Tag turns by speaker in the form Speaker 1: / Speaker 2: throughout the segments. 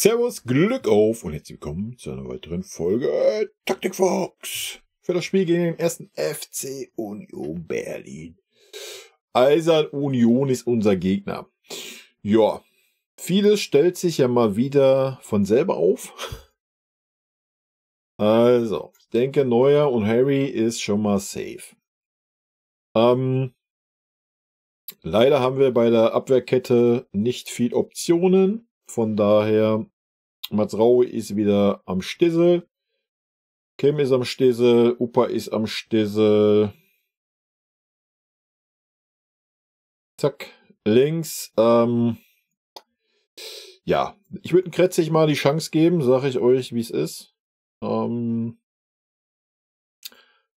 Speaker 1: Servus, Glück auf und herzlich willkommen zu einer weiteren Folge Taktik Fox für das Spiel gegen den ersten FC Union Berlin. Eisern Union ist unser Gegner. Ja, vieles stellt sich ja mal wieder von selber auf. Also, ich denke, Neuer und Harry ist schon mal safe. Leider haben wir bei der Abwehrkette nicht viel Optionen. Von daher, Mazraoui ist wieder am Stissel. Kim ist am Stissel. Upa ist am Stissel. Zack. Links. Ja, ich würde Kretzig mal die Chance geben, sage ich euch, wie es ist.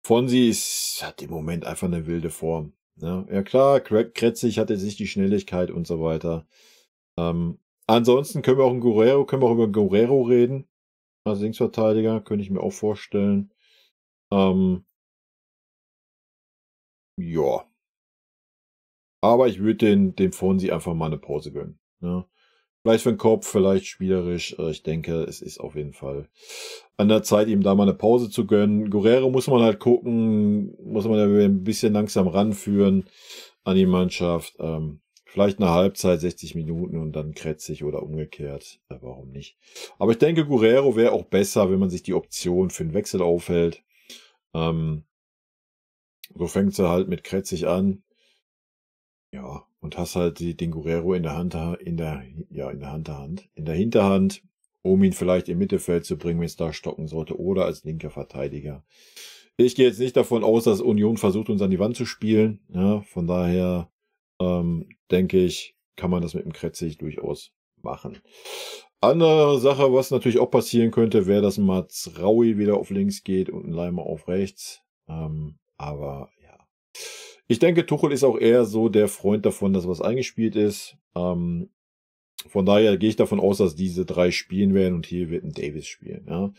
Speaker 1: Fonsi hat im Moment einfach eine wilde Form. Ja klar, Kretzig hat jetzt nicht die Schnelligkeit und so weiter. Ansonsten können wir auch über Guerrero reden. Als Linksverteidiger könnte ich mir auch vorstellen. Ja. Aber ich würde dem Fonsi einfach mal eine Pause gönnen. Ne? Vielleicht für den Kopf, vielleicht spielerisch. Ich denke, es ist auf jeden Fall an der Zeit, ihm da mal eine Pause zu gönnen. Guerrero muss man halt gucken, muss man ja ein bisschen langsam ranführen an die Mannschaft. Vielleicht eine Halbzeit, 60 Minuten und dann Kretzig oder umgekehrt. Warum nicht? Aber ich denke, Guerrero wäre auch besser, wenn man sich die Option für einen Wechsel aufhält. So fängt sie halt mit Kretzig an. Ja, und hast halt den Guerrero in der Hinterhand, um ihn vielleicht im Mittelfeld zu bringen, wenn es da stocken sollte, oder als linker Verteidiger. Ich gehe jetzt nicht davon aus, dass Union versucht, uns an die Wand zu spielen. Ja, von daher denke ich, kann man das mit dem Kretzig durchaus machen. Andere Sache, was natürlich auch passieren könnte, wäre, dass Mazraoui wieder auf links geht und ein Leimer auf rechts. Aber ja. Ich denke, Tuchel ist auch eher so der Freund davon, dass was eingespielt ist. Von daher gehe ich davon aus, dass diese drei spielen werden und hier wird ein Davis spielen. Ja.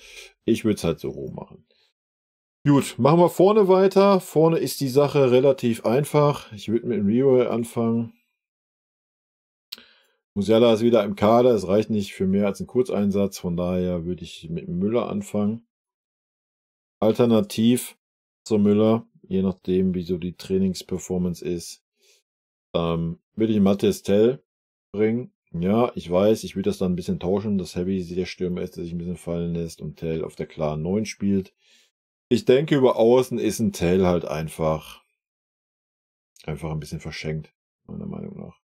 Speaker 1: Ich würde es halt so rum machen. Gut, machen wir vorne weiter. Vorne ist die Sache relativ einfach. Ich würde mit dem Rio anfangen. Musiala ist wieder im Kader. Es reicht nicht für mehr als einen Kurzeinsatz. Von daher würde ich mit Müller anfangen. Alternativ zu Müller, je nachdem, wie so die Trainingsperformance ist, würde ich Mathys Tel bringen. Ja, ich weiß, ich würde das dann ein bisschen tauschen, dass Heavy der Stürmer ist, der sich ein bisschen fallen lässt und Tel auf der klaren 9 spielt. Ich denke, über Außen ist ein Tel halt einfach ein bisschen verschenkt, meiner Meinung nach.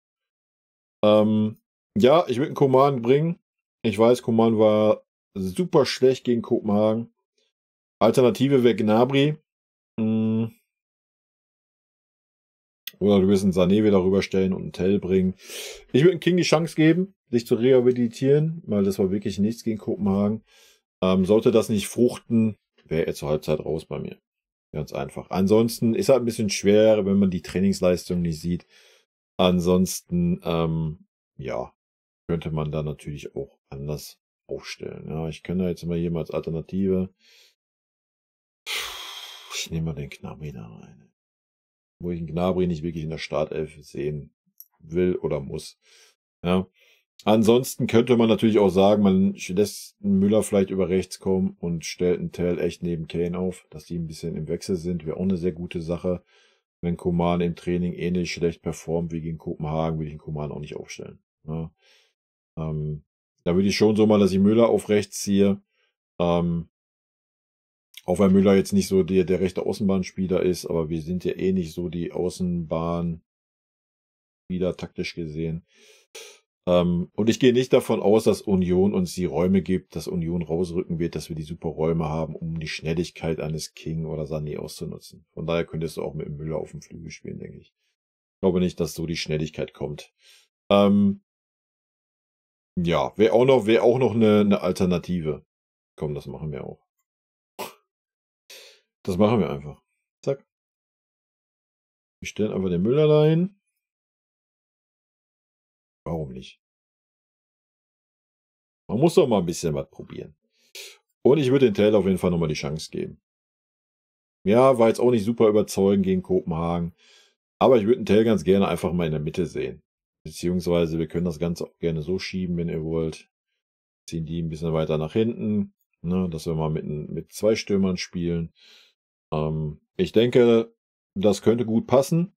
Speaker 1: Ja, ich würde einen Coman bringen. Ich weiß, Coman war super schlecht gegen Kopenhagen. Alternative wäre Gnabry. Oder du wirst einen Sané wieder rüberstellen und einen Tell bringen. Ich würde King die Chance geben, sich zu rehabilitieren, weil das war wirklich nichts gegen Kopenhagen. Sollte das nicht fruchten, wäre er zur Halbzeit raus bei mir. Ganz einfach. Ansonsten ist halt ein bisschen schwer, wenn man die Trainingsleistung nicht sieht. Ansonsten, ja, könnte man da natürlich auch anders aufstellen. Ja, ich kann da jetzt mal hier mal als Alternative. Ich nehme mal den Gnabry da rein. Wo ich einen Gnabry nicht wirklich in der Startelf sehen will oder muss. Ja. Ansonsten könnte man natürlich auch sagen, man lässt einen Müller vielleicht über rechts kommen und stellt einen Tel echt neben Kane auf, dass die ein bisschen im Wechsel sind. Wäre auch eine sehr gute Sache. Wenn Coman im Training ähnlich schlecht performt wie gegen Kopenhagen, würde ich den Coman auch nicht aufstellen. Ja. Da würde ich schon so mal, dass ich Müller auf rechts ziehe. Auch wenn Müller jetzt nicht so der rechte Außenbahnspieler ist, aber wir sind ja eh nicht so die Außenbahnspieler taktisch gesehen. Und ich gehe nicht davon aus, dass Union uns die Räume gibt, dass Union rausrücken wird, dass wir die super Räume haben, um die Schnelligkeit eines King oder Sané auszunutzen. Von daher könntest du auch mit Müller auf dem Flügel spielen, denke ich. Ich glaube nicht, dass so die Schnelligkeit kommt. Ja, wäre auch noch eine Alternative. Komm, das machen wir auch. Das machen wir einfach. Zack. Wir stellen einfach den Müller rein. Warum nicht? Man muss doch mal ein bisschen was probieren. Und ich würde den Taylor auf jeden Fall nochmal die Chance geben. Ja, war jetzt auch nicht super überzeugend gegen Kopenhagen. Aber ich würde den Taylor ganz gerne einfach mal in der Mitte sehen. Beziehungsweise wir können das Ganze auch gerne so schieben, wenn ihr wollt. ziehen die ein bisschen weiter nach hinten, ne, dass wir mal mit 2 Stürmern spielen. Ich denke, das könnte gut passen.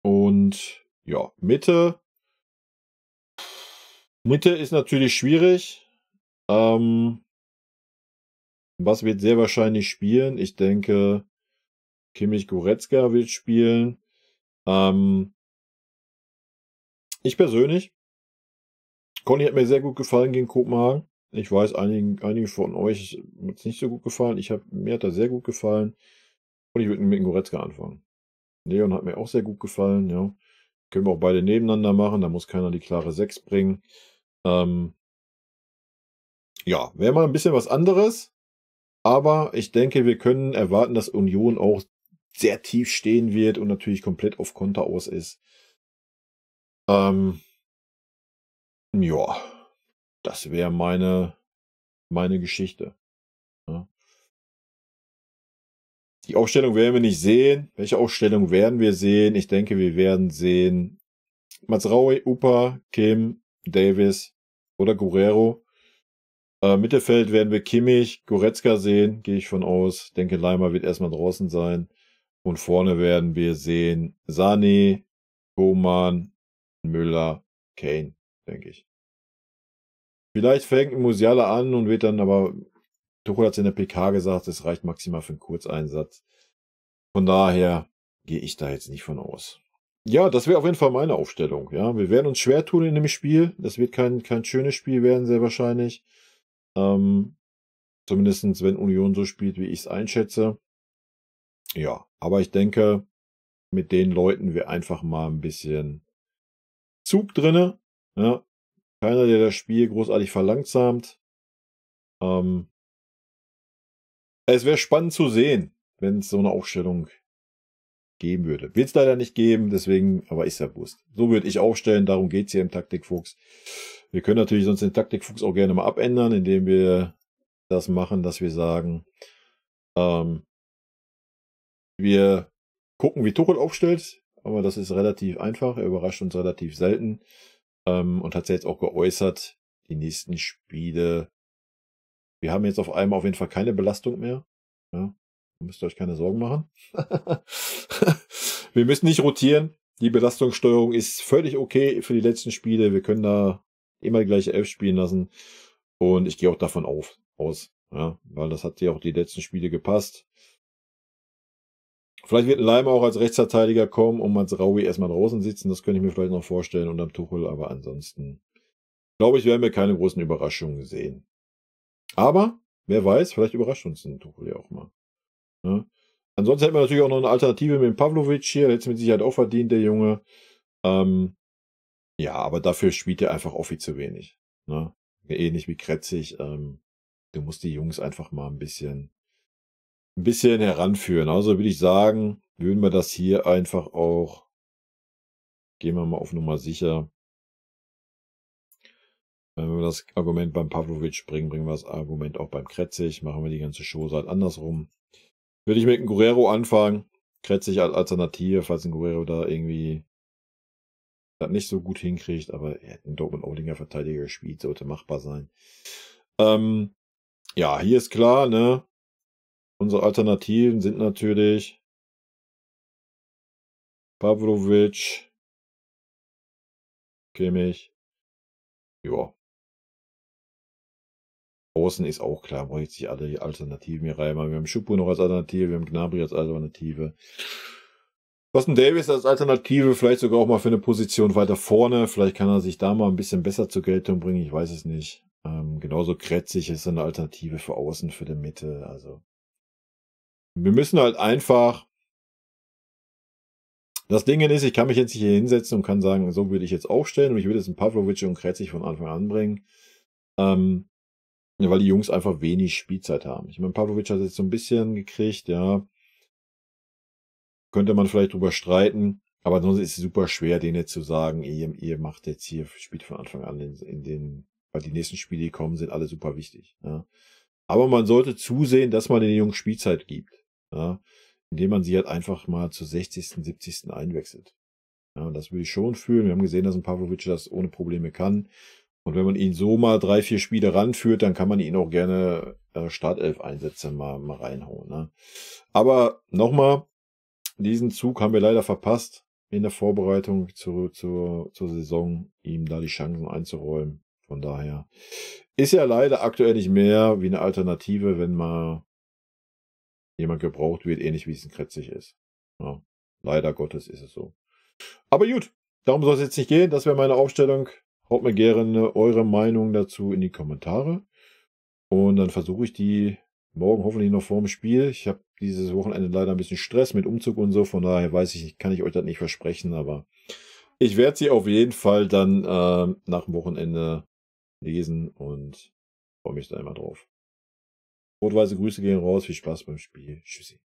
Speaker 1: Und ja, Mitte ist natürlich schwierig. Was wird sehr wahrscheinlich spielen? Ich denke, Kimmich Goretzka wird spielen. Ich persönlich, Conny hat mir sehr gut gefallen gegen Kopenhagen. Ich weiß, einige von euch hat es nicht so gut gefallen. Mir hat er sehr gut gefallen. Und ich würde mit Goretzka anfangen. Leon hat mir auch sehr gut gefallen, ja. Können wir auch beide nebeneinander machen, da muss keiner die klare 6 bringen. Ja, wäre mal ein bisschen was anderes, aber ich denke, wir können erwarten, dass Union auch sehr tief stehen wird und natürlich komplett auf Konter aus ist. Ja, das wäre meine Geschichte. Ja. Die Aufstellung werden wir nicht sehen. Welche Aufstellung werden wir sehen? Ich denke, wir werden sehen Mazraoui, Upa, Kim, Davis oder Guerrero. Mittelfeld werden wir Kimmich, Goretzka sehen, gehe ich von aus. Denke, Leimer wird erstmal draußen sein. Und vorne werden wir sehen Sané, Koman, Müller, Kane, denke ich. Vielleicht fängt Musiala an und wird dann aber, Tuchel hat es in der PK gesagt, es reicht maximal für einen Kurzeinsatz. Von daher gehe ich da jetzt nicht von aus. Ja, das wäre auf jeden Fall meine Aufstellung. Ja, wir werden uns schwer tun in dem Spiel. Das wird kein schönes Spiel werden, sehr wahrscheinlich. Zumindest wenn Union so spielt, wie ich es einschätze. Ja, aber ich denke, mit den Leuten wäre einfach mal ein bisschen Zug drinne. Ja, keiner, der das Spiel großartig verlangsamt. Es wäre spannend zu sehen, wenn es so eine Aufstellung geben würde. Wird es leider nicht geben, deswegen, aber ist ja Wurst. So würde ich aufstellen, darum geht es hier im Taktikfuchs. Wir können natürlich sonst den Taktikfuchs auch gerne mal abändern, indem wir das machen, dass wir sagen, wir gucken, wie Tuchel aufstellt, aber das ist relativ einfach. Er überrascht uns relativ selten und hat es jetzt auch geäußert, die nächsten Spiele. Wir haben jetzt auf einmal auf jeden Fall keine Belastung mehr. Ja, müsst ihr euch keine Sorgen machen. Wir müssen nicht rotieren. Die Belastungssteuerung ist völlig okay für die letzten Spiele. Wir können da immer die gleiche 11 spielen lassen. Und ich gehe auch davon aus. Ja, weil das hat ja auch die letzten Spiele gepasst. Vielleicht wird ein Leimer auch als Rechtsverteidiger kommen und Mazraoui erstmal draußen sitzen. Das könnte ich mir vielleicht noch vorstellen unterm Tuchel. Aber ansonsten glaube ich, werden wir keine großen Überraschungen sehen. Aber wer weiß, vielleicht überrascht uns ein Tuchel ja auch mal. Ja. Ansonsten hätten wir natürlich auch noch eine Alternative mit dem Pavlovic hier. Der hätte es mit Sicherheit auch verdient, der Junge. Ja, aber dafür spielt er einfach auch viel zu wenig. Ne? Ähnlich wie Kretzig. Du musst die Jungs einfach mal ein bisschen heranführen. Also würde ich sagen, würden wir das hier einfach auch, gehen wir mal auf Nummer sicher. Wenn wir das Argument beim Pavlovic bringen, bringen wir das Argument auch beim Kretzig. Machen wir die ganze Show halt andersrum. Würde ich mit dem Guerrero anfangen. Kretzig als Alternative, falls ein Guerrero da irgendwie das nicht so gut hinkriegt, aber er hat einen Dortmund-Aulinger Verteidiger gespielt, sollte machbar sein. Ja, hier ist klar, ne? Unsere Alternativen sind natürlich Pavlovic, Kimmich. Ja. Außen ist auch klar, brauche ich sich alle die Alternativen hier reinmachen. Wir haben Schuppo noch als Alternative, wir haben Gnabry als Alternative. Boston Davis als Alternative, vielleicht sogar auch mal für eine Position weiter vorne. Vielleicht kann er sich da mal ein bisschen besser zur Geltung bringen, ich weiß es nicht. Genauso Kretzig ist eine Alternative für außen, für die Mitte. Also wir müssen halt einfach. Das Ding ist, ich kann mich jetzt nicht hier hinsetzen und kann sagen, so würde ich jetzt aufstellen und ich würde jetzt einen Pavlovic und Kretzig von Anfang an bringen. Weil die Jungs einfach wenig Spielzeit haben. Ich meine, Pavlovic hat jetzt so ein bisschen gekriegt, ja. Könnte man vielleicht drüber streiten, aber ansonsten ist es super schwer, denen jetzt zu sagen, ihr macht jetzt hier, spielt von Anfang an weil die nächsten Spiele, die kommen, sind alle super wichtig. Ja. Aber man sollte zusehen, dass man den Jungs Spielzeit gibt. Ja. Indem man sie halt einfach mal zur 60., 70. einwechselt. Ja, und das würde ich schon fühlen. Wir haben gesehen, dass ein Pavlovic das ohne Probleme kann. Und wenn man ihn so mal 3, 4 Spiele ranführt, dann kann man ihn auch gerne Startelf-Einsätze mal reinhauen. Ne? Aber nochmal, diesen Zug haben wir leider verpasst in der Vorbereitung zur Saison, ihm da die Chancen einzuräumen. Von daher ist ja leider aktuell nicht mehr wie eine Alternative, wenn mal jemand gebraucht wird, ähnlich wie es ein Kretzig ist. Ja, leider Gottes ist es so. Aber gut, darum soll es jetzt nicht gehen. Das wäre meine Aufstellung. Haut mir gerne eure Meinung dazu in die Kommentare. Und dann versuche ich die morgen hoffentlich noch vor dem Spiel. Ich habe dieses Wochenende leider ein bisschen Stress mit Umzug und so. Von daher kann ich euch das nicht versprechen. Aber ich werde sie auf jeden Fall dann nach dem Wochenende lesen und freue mich da immer drauf. Rot-weiße Grüße gehen raus. Viel Spaß beim Spiel. Tschüssi.